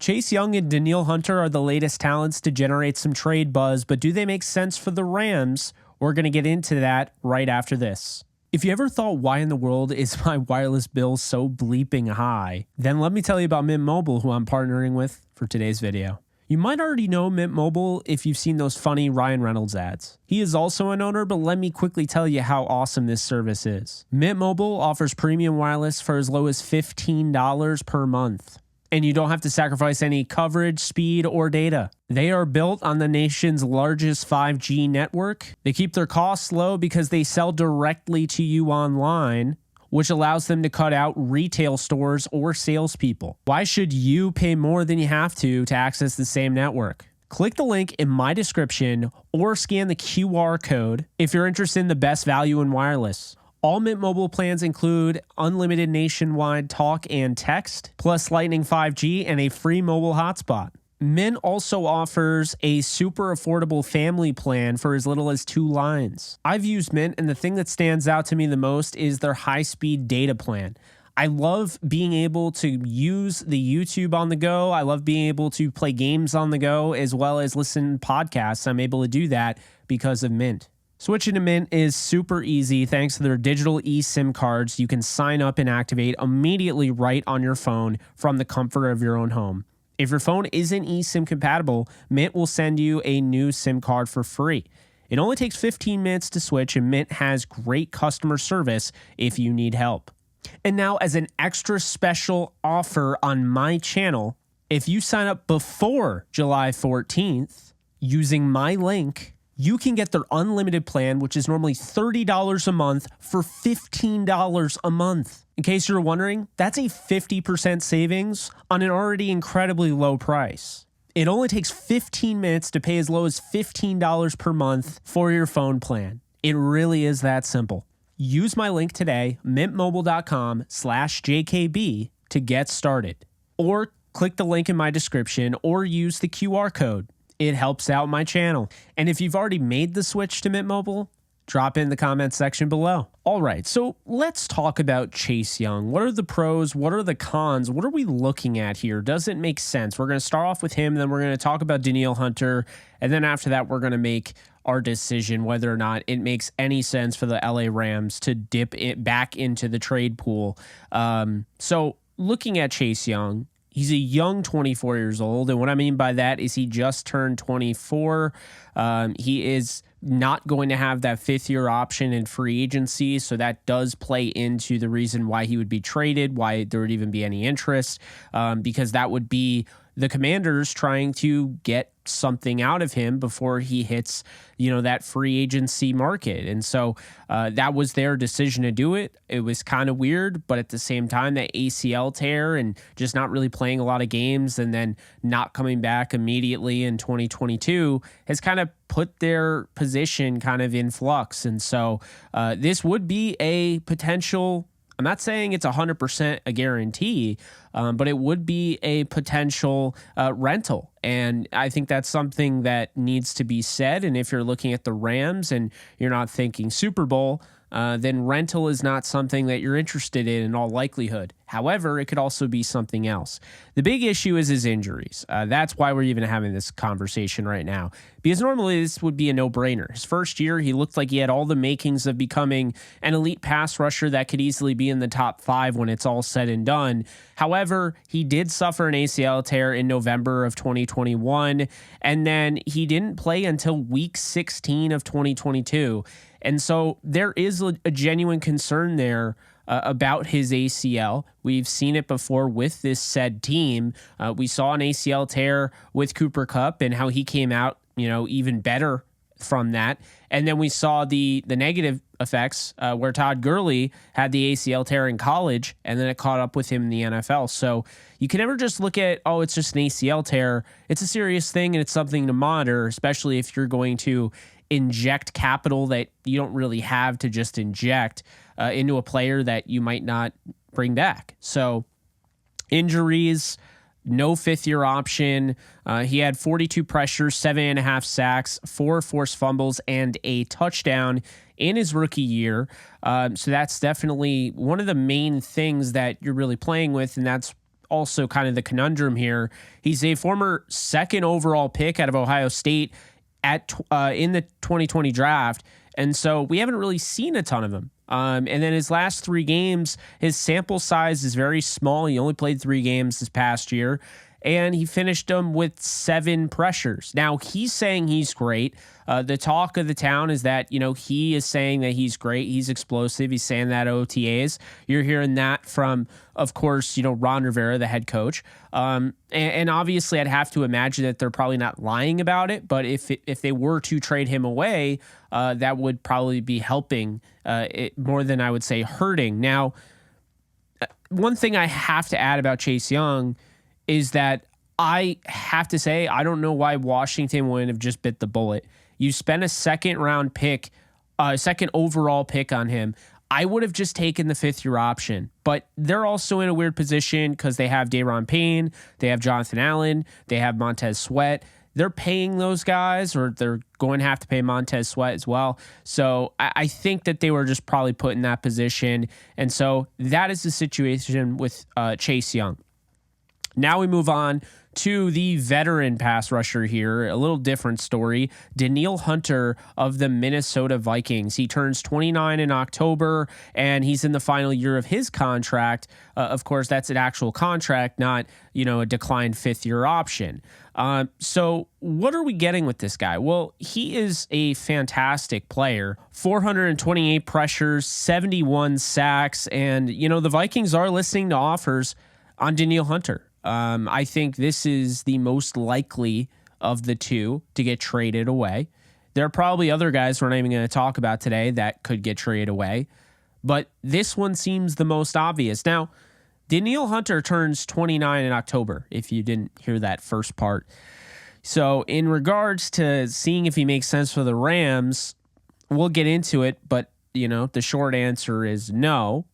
Chase Young and Danielle Hunter are the latest talents to generate some trade buzz, but do they make sense for the Rams? We're going to get into that right after this. If you ever thought, why in the world is my wireless bill so bleeping high? Then let me tell you about Mint Mobile, who I'm partnering with for today's video. You might already know Mint Mobile if you've seen those funny Ryan Reynolds ads. He is also an owner, but let me quickly tell you how awesome this service is. Mint Mobile offers premium wireless for as low as $15 per month. And you don't have to sacrifice any coverage, speed, or data. They are built on the nation's largest 5G network. They keep their costs low because they sell directly to you online, which allows them to cut out retail stores or salespeople. Why should you pay more than you have to access the same network? Click the link in my description or scan the QR code if you're interested in the best value in wireless. All Mint Mobile plans include unlimited nationwide talk and text, plus Lightning 5G and a free mobile hotspot. Mint also offers a super affordable family plan for as little as 2 lines. I've used Mint, and the thing that stands out to me the most is their high-speed data plan. I love being able to use the YouTube on the go. I love being able to play games on the go as well as listen to podcasts. I'm able to do that because of Mint. Switching to Mint is super easy thanks to their digital eSIM cards. You can sign up and activate immediately right on your phone from the comfort of your own home. If your phone isn't eSIM compatible, Mint will send you a new SIM card for free. It only takes 15 minutes to switch, and Mint has great customer service if you need help. And now, as an extra special offer on my channel, if you sign up before July 14th using my link, you can get their unlimited plan, which is normally $30 a month, for $15 a month. In case you're wondering, that's a 50% savings on an already incredibly low price. It only takes 15 minutes to pay as low as $15 per month for your phone plan. It really is that simple. Use my link today, mintmobile.com/JKB, to get started. Or click the link in my description or use the QR code. It helps out my channel. And if you've already made the switch to Mint Mobile, drop in the comment section below. All right, so let's talk about Chase Young. What are the pros? What are the cons? What are we looking at here? Does it make sense? We're going to start off with him, then we're going to talk about Danielle Hunter, and then after that, we're going to make our decision whether or not it makes any sense for the LA Rams to dip it back into the trade pool. So looking at Chase Young, he's a young 24 years old, and what I mean by that is he just turned 24. He is not going to have that 5th-year option in free agency, so that does play into the reason why he would be traded, why there would even be any interest, because that would be the Commanders trying to get something out of him before he hits, that free agency market. And so that was their decision to do it. It was kind of weird, but at the same time, that ACL tear and just not really playing a lot of games and then not coming back immediately in 2022 has kind of put their position kind of in flux. And so this would be a potential, I'm not saying it's 100% a guarantee, but it would be a potential rental. And I think that's something that needs to be said. And if you're looking at the Rams and you're not thinking Super Bowl, then rental is not something that you're interested in all likelihood. However, it could also be something else. The big issue is his injuries. That's why we're even having this conversation right now, because normally this would be a no-brainer. His first year, he looked like he had all the makings of becoming an elite pass rusher that could easily be in the top 5 when it's all said and done. However, he did suffer an ACL tear in November of 2021, and then he didn't play until week 16 of 2022. And so there is a genuine concern there about his ACL. We've seen it before with this said team. We saw an ACL tear with Cooper Kupp and how he came out, even better from that. And then we saw the negative effects where Todd Gurley had the ACL tear in college and then it caught up with him in the NFL. So you can never just look at, it's just an ACL tear. It's a serious thing and it's something to monitor, especially if you're going to inject capital that you don't really have to just inject into a player that you might not bring back. So injuries, no 5th-year option. He had 42 pressures, 7.5 sacks, 4 forced fumbles, and a touchdown in his rookie year. So that's definitely one of the main things that you're really playing with, and that's also kind of the conundrum here. He's a former second overall pick out of Ohio State in the 2020 draft. And so we haven't really seen a ton of him. And then his last 3 games, his sample size is very small. He only played 3 games this past year, and he finished them with 7 pressures. Now, he's saying he's great. The talk of the town is that, he is saying that he's great. He's explosive. He's saying that OTAs. You're hearing that from, of course, Ron Rivera, the head coach. And obviously, I'd have to imagine that they're probably not lying about it. But if they were to trade him away, that would probably be helping it more than I would say hurting. Now, one thing I have to add about Chase Young is that I have to say, I don't know why Washington wouldn't have just bit the bullet. You spent a second overall pick on him. I would have just taken the 5th-year option, but they're also in a weird position because they have Daron Payne, they have Jonathan Allen, they have Montez Sweat. They're paying those guys, or they're going to have to pay Montez Sweat as well. So I think that they were just probably put in that position. And so that is the situation with Chase Young. Now we move on to the veteran pass rusher here. A little different story. Danielle Hunter of the Minnesota Vikings. He turns 29 in October, and he's in the final year of his contract. Of course, that's an actual contract, not, a declined 5th-year option. So what are we getting with this guy? Well, he is a fantastic player. 428 pressures, 71 sacks, and, the Vikings are listening to offers on Danielle Hunter. I think this is the most likely of the two to get traded away. There are probably other guys we're not even going to talk about today that could get traded away, but this one seems the most obvious. Now, Danielle Hunter turns 29 in October, if you didn't hear that first part. So in regards to seeing if he makes sense for the Rams, we'll get into it, but, the short answer is no.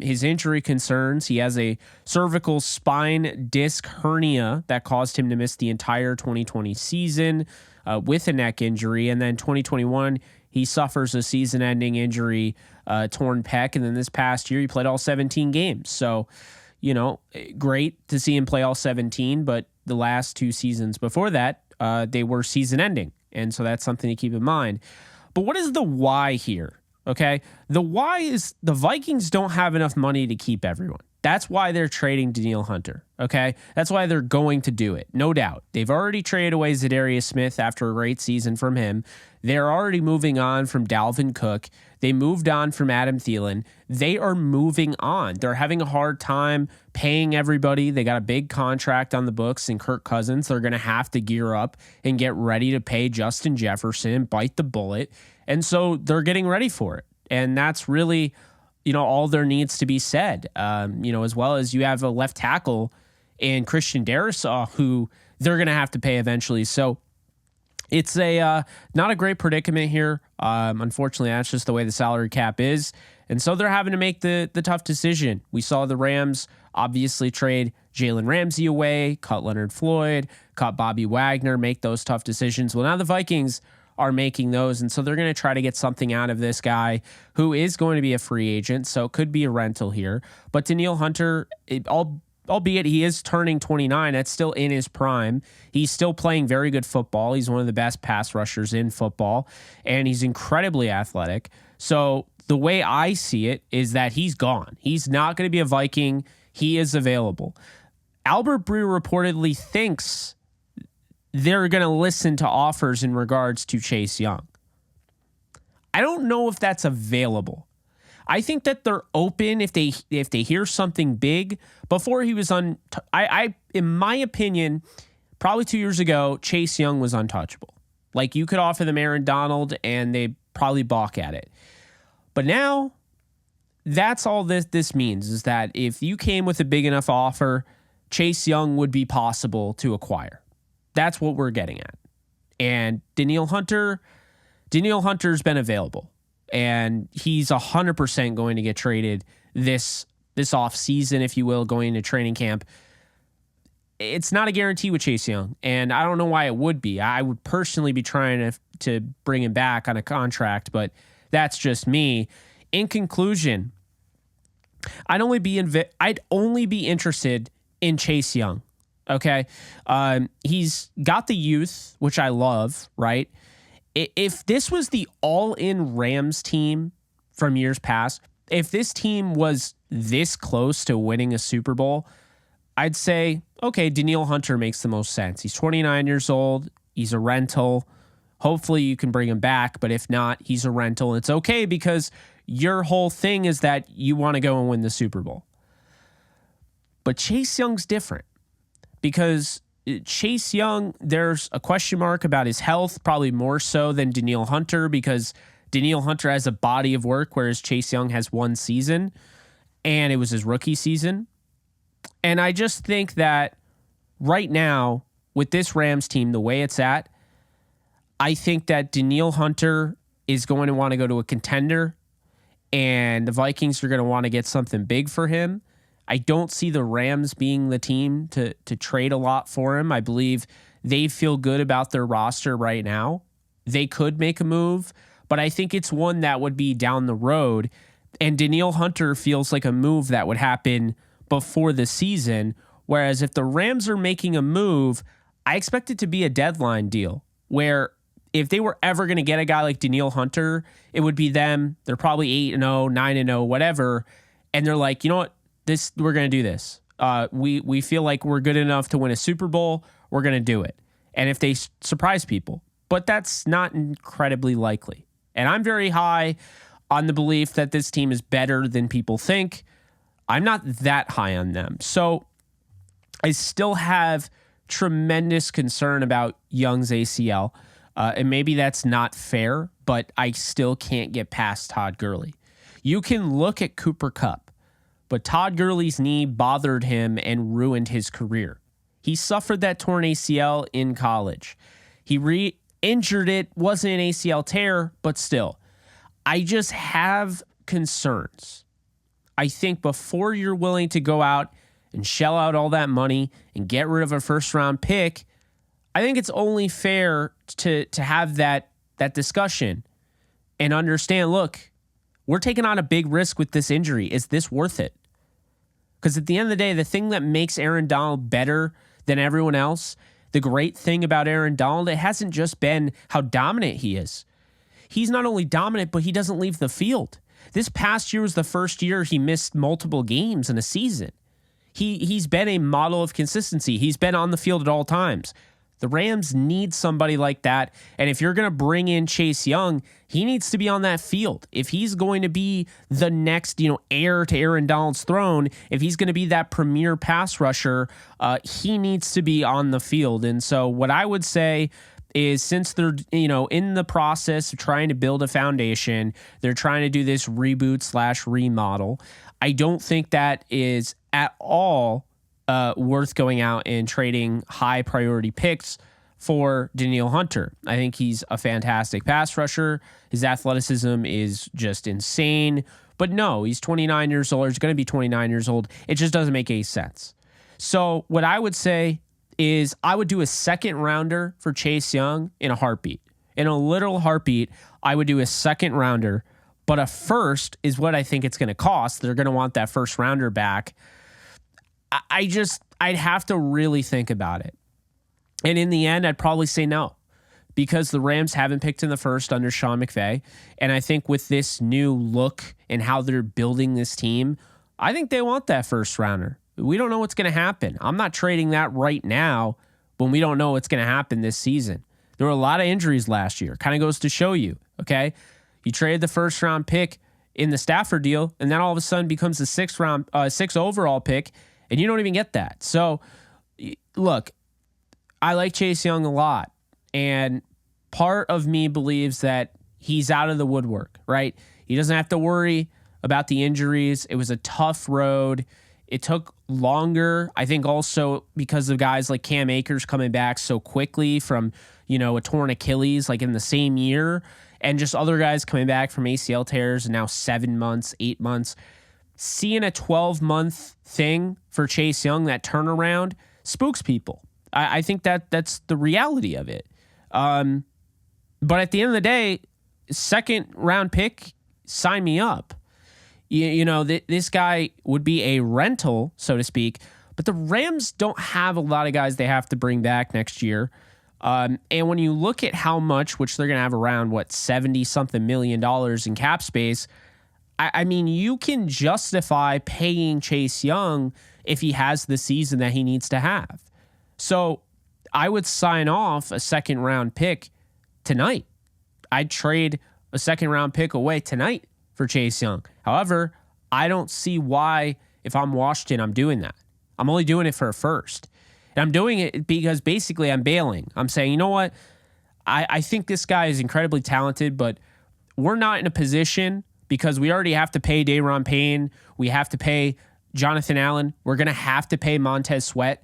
His injury concerns, he has a cervical spine disc hernia that caused him to miss the entire 2020 season with a neck injury. And then 2021, he suffers a season-ending injury, torn pec. And then this past year, he played all 17 games. So, great to see him play all 17. But the last 2 seasons before that, they were season-ending. And so that's something to keep in mind. But what is the why here? Okay, the why is the Vikings don't have enough money to keep everyone. That's why they're trading Danielle Hunter. Okay, that's why they're going to do it. No doubt. They've already traded away Zadarius Smith after a great season from him. They're already moving on from Dalvin Cook. They moved on from Adam Thielen. They are moving on. They're having a hard time paying everybody. They got a big contract on the books in Kirk Cousins. They're going to have to gear up and get ready to pay Justin Jefferson, bite the bullet. And so they're getting ready for it. And that's really, all there needs to be said. As well as you have a left tackle in Christian Darrisaw who they're going to have to pay eventually. So it's not a great predicament here. Unfortunately, that's just the way the salary cap is. And so they're having to make the tough decision. We saw the Rams obviously trade Jalen Ramsey away, cut Leonard Floyd, cut Bobby Wagner, make those tough decisions. Well, now the Vikings are making those, and so they're going to try to get something out of this guy who is going to be a free agent, so it could be a rental here. But Danielle Hunter, albeit he is turning 29, that's still in his prime. He's still playing very good football. He's one of the best pass rushers in football, and he's incredibly athletic. So the way I see it is that he's gone. He's not going to be a Viking. He is available. Albert Breer reportedly thinks they're going to listen to offers in regards to Chase Young. I don't know if that's available. I think that they're open if they hear something big. Before he was in my opinion, probably 2 years ago, Chase Young was untouchable. Like, you could offer them Aaron Donald and they probably balk at it. But now, that's all this means, is that if you came with a big enough offer, Chase Young would be possible to acquire. That's what we're getting at. And Danielle Hunter's been available. And he's 100% going to get traded this off season, if you will, going into training camp. It's not a guarantee with Chase Young, and I don't know why it would be. I would personally be trying to bring him back on a contract, but that's just me. In conclusion, I'd only be interested in Chase Young. Okay. He's got the youth, which I love, right? If this was the all-in Rams team from years past, if this team was this close to winning a Super Bowl, I'd say, okay, Danielle Hunter makes the most sense. He's 29 years old. He's a rental. Hopefully you can bring him back, but if not, he's a rental. It's okay because your whole thing is that you want to go and win the Super Bowl. But Chase Young's different because Chase Young, there's a question mark about his health, probably more so than Danielle Hunter, because Danielle Hunter has a body of work, whereas Chase Young has one season, and it was his rookie season. And I just think that right now, with this Rams team, the way it's at, I think that Danielle Hunter is going to want to go to a contender, and the Vikings are going to want to get something big for him. I don't see the Rams being the team to trade a lot for him. I believe they feel good about their roster right now. They could make a move, but I think it's one that would be down the road. And Danielle Hunter feels like a move that would happen before the season. Whereas if the Rams are making a move, I expect it to be a deadline deal where if they were ever going to get a guy like Danielle Hunter, it would be them. They're probably 8-0, 9-0, whatever. And they're like, you know what? We're going to do this. We feel like we're good enough to win a Super Bowl. We're going to do it. And if they surprise people, but that's not incredibly likely. And I'm very high on the belief that this team is better than people think. I'm not that high on them. So I still have tremendous concern about Young's ACL. And maybe that's not fair, but I still can't get past Todd Gurley. You can look at Cooper Kupp, but Todd Gurley's knee bothered him and ruined his career. He suffered that torn ACL in college. He re-injured it, wasn't an ACL tear, but still. I just have concerns. I think before you're willing to go out and shell out all that money and get rid of a first-round pick, I think it's only fair to have that discussion and understand, look, we're taking on a big risk with this injury. Is this worth it? Because at the end of the day, the thing that makes Aaron Donald better than everyone else, the great thing about Aaron Donald, it hasn't just been how dominant he is. He's not only dominant, but he doesn't leave the field. This past year was the first year he missed multiple games in a season. He's been a model of consistency. He's been on the field at all times. The Rams need somebody like that. And if you're going to bring in Chase Young, he needs to be on that field. If he's going to be the next, heir to Aaron Donald's throne, if he's going to be that premier pass rusher, he needs to be on the field. And so what I would say is, since they're, in the process of trying to build a foundation, they're trying to do this reboot/remodel. I don't think that is at all worth going out and trading high priority picks for Danielle Hunter. I think he's a fantastic pass rusher. His athleticism is just insane. But no, he's 29 years old. He's going to be 29 years old. It just doesn't make any sense. So what I would say is I would do a second rounder for Chase Young in a heartbeat. In a literal heartbeat, I would do a second rounder. But a first is what I think it's going to cost. They're going to want that first rounder back. I'd have to really think about it. And in the end, I'd probably say no, because the Rams haven't picked in the first under Sean McVay. And I think with this new look and how they're building this team, I think they want that first rounder. We don't know what's going to happen. I'm not trading that right now when we don't know what's going to happen this season. There were a lot of injuries last year. Kind of goes to show you, okay? You traded the first round pick in the Stafford deal, and then all of a sudden becomes the sixth overall pick, and you don't even get that. So, look, I like Chase Young a lot, and part of me believes that he's out of the woodwork, right? He doesn't have to worry about the injuries. It was a tough road. It took longer, I think, also because of guys like Cam Akers coming back so quickly from, a torn Achilles, like in the same year, and just other guys coming back from ACL tears, and now 7 months, 8 months. Seeing a 12-month thing for Chase Young, that turnaround, spooks people. I think that's the reality of it. But at the end of the day, second round pick, sign me up. This guy would be a rental, so to speak, but But the Rams don't have a lot of guys they have to bring back next year. And when you look at how much, which they're going to have around, 70-something million dollars in cap space, I mean, you can justify paying Chase Young if he has the season that he needs to have. So I would sign off a second-round pick tonight. I'd trade a second-round pick away tonight for Chase Young. However, I don't see why, if I'm Washington, I'm doing that. I'm only doing it for a first. And I'm doing it because basically I'm bailing. I'm saying, you know what? I think this guy is incredibly talented, but we're not in a position because we already have to pay Daron Payne. We have to pay Jonathan Allen. We're going to have to pay Montez Sweat.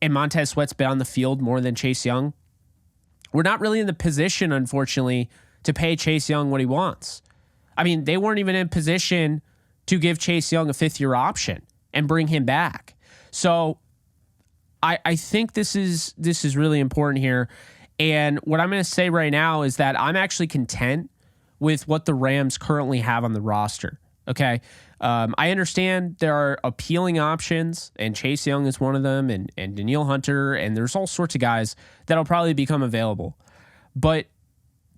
And Montez Sweat's been on the field more than Chase Young. We're not really in the position, unfortunately, to pay Chase Young what he wants. I mean, they weren't even in position to give Chase Young a fifth-year option and bring him back. So I think this is really important here. And what I'm going to say right now is that I'm actually content with what the Rams currently have on the roster. Okay. I understand there are appealing options, and Chase Young is one of them, and Danielle Hunter, and there's all sorts of guys that'll probably become available. But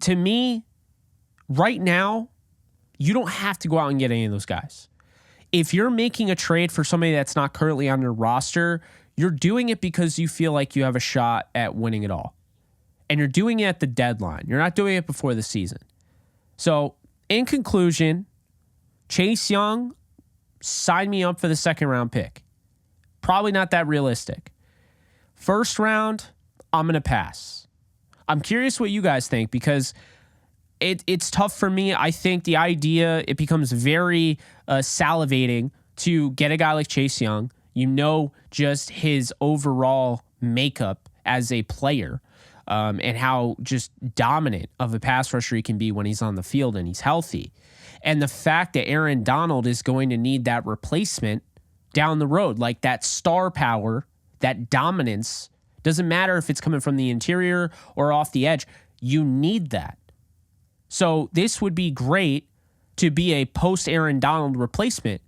to me, right now, you don't have to go out and get any of those guys. If you're making a trade for somebody that's not currently on your roster, you're doing it because you feel like you have a shot at winning it all. And you're doing it at the deadline. You're not doing it before the season. So, in conclusion, Chase Young, sign me up for the second-round pick. Probably not that realistic. First round, I'm going to pass. I'm curious what you guys think, because it's tough for me. I think the idea, it becomes very salivating to get a guy like Chase Young. You know just his overall makeup as a player. And how just dominant of a pass rusher he can be when he's on the field and he's healthy. And the fact that Aaron Donald is going to need that replacement down the road, like that star power, that dominance, doesn't matter if it's coming from the interior or off the edge, you need that. So this would be great to be a post-Aaron Donald replacement,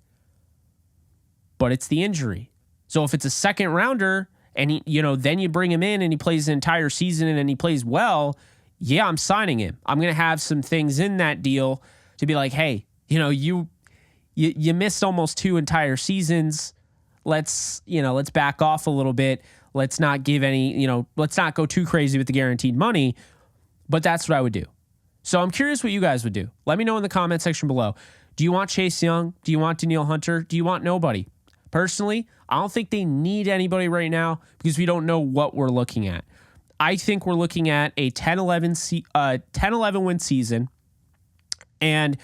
but it's the injury. So if it's a second rounder, and he, then you bring him in and he plays the entire season and he plays well, yeah, I'm signing him. I'm going to have some things in that deal to be like, hey, you missed almost 2 entire seasons. Let's back off a little bit. Let's not give any, let's not go too crazy with the guaranteed money. But that's what I would do. So I'm curious what you guys would do. Let me know in the comment section below. Do you want Chase Young? Do you want Danielle Hunter? Do you want nobody? Personally, I don't think they need anybody right now because we don't know what we're looking at. I think we're looking at a 10-11 win season. And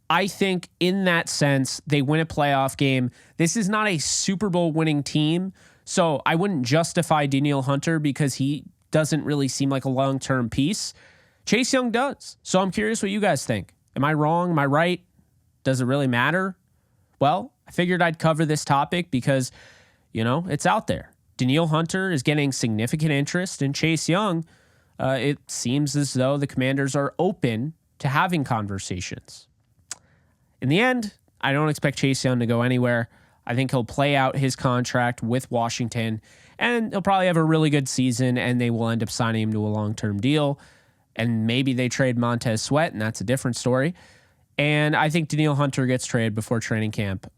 I think in that sense, they win a playoff game. This is not a Super Bowl winning team. So I wouldn't justify Danielle Hunter because he doesn't really seem like a long-term piece. Chase Young does. So I'm curious what you guys think. Am I wrong? Am I right? Does it really matter? Well, I figured I'd cover this topic because, it's out there. Danielle Hunter is getting significant interest, and Chase Young, it seems as though the Commanders are open to having conversations. In the end, I don't expect Chase Young to go anywhere. I think he'll play out his contract with Washington, and he'll probably have a really good season, and they will end up signing him to a long-term deal. And maybe they trade Montez Sweat, and that's a different story. And I think Danielle Hunter gets traded before training camp.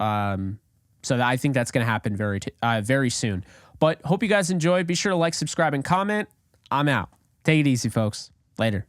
So I think that's going to happen very soon. But hope you guys enjoyed. Be sure to like, subscribe, and comment. I'm out. Take it easy, folks. Later.